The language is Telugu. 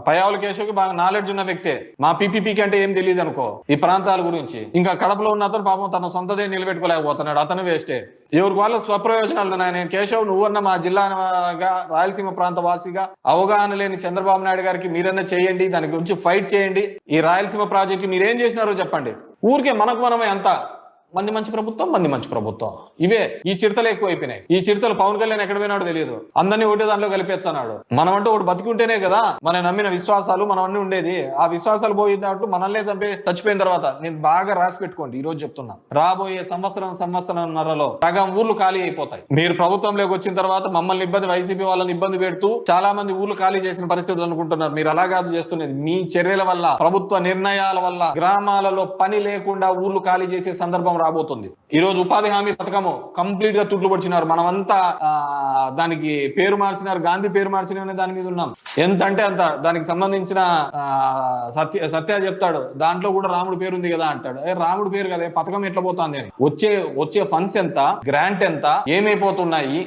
పయ్యావుల కేశవ్కి బాగా నాలెడ్జ్ ఉన్న వ్యక్తే. మా పీపీపీకి అంటే ఏం తెలియదు అనుకో ఈ ప్రాంతాల గురించి. ఇంకా కడపలో ఉన్న అతను పాపం తన సొంతదే నిలబెట్టుకోలేకపోతున్నాడు, అతను వేస్టే. ఎవరికి వాళ్ళ స్వప్రయోజనాలు ఉన్నాయి. నేను కేశవ్ నువ్వన్న మా జిల్లాగా రాయలసీమ ప్రాంత వాసిగా అవగాహన లేని చంద్రబాబు నాయుడు గారికి మీరన్నా చేయండి, దాని గురించి ఫైట్ చేయండి. ఈ రాయలసీమ ప్రాజెక్టు మీరేం చేసినారో చెప్పండి. ఊరికే మనకు మనమే అంతా మంది మంచి ప్రభుత్వం ఇవే. ఈ చిడతలు ఎక్కువైపోయినాయి. ఈ చిడతలు పవన్ కళ్యాణ్ ఎక్కడ పోయినాడో తెలియదు, అందరినీ ఒకటే దాంట్లో కలిపేస్తున్నాడు. మనం అంటే ఒకటి బతికుంటేనే కదా మనం నమ్మిన విశ్వాసాలు మనం అన్ని ఉండేది. ఆ విశ్వాసాలు పోయినట్టు మనల్నే చచ్చిపోయిన తర్వాత నేను బాగా రాసి పెట్టుకోండి, ఈ రోజు చెప్తున్నా, రాబోయే సంవత్సరంన్నరలో సగం ఊర్లు ఖాళీ అయిపోతాయి. మీరు ప్రభుత్వంలోకి వచ్చిన తర్వాత మమ్మల్ని వైసీపీ వాళ్ళని ఇబ్బంది పెడుతూ చాలా మంది ఊర్లు ఖాళీ చేసిన పరిస్థితులు అనుకుంటున్నారు. మీరు అలా కాదు చేస్తున్నది. మీ చర్యల వల్ల, ప్రభుత్వ నిర్ణయాల వల్ల గ్రామాలలో పని లేకుండా ఊర్లు ఖాళీ చేసే సందర్భం రాబోతుంది. ఈ రోజు ఉపాధి హామీ పథకము కంప్లీట్ గా తుట్లు పొడిచినారు. మనమంతా దానికి పేరు మార్చినారు, గాంధీ పేరు మార్చిన దాని మీద ఉన్నాం. ఎంత అంటే అంత. దానికి సంబంధించిన సత్య చెప్తాడు, దాంట్లో కూడా రాముడు పేరు ఉంది కదా అంటాడు. రాముడు పేరు కదా, పథకం ఎట్లా పోతుంది అని. వచ్చే ఫండ్స్ ఎంత, గ్రాంట్ ఎంత, ఏమైపోతున్నాయి,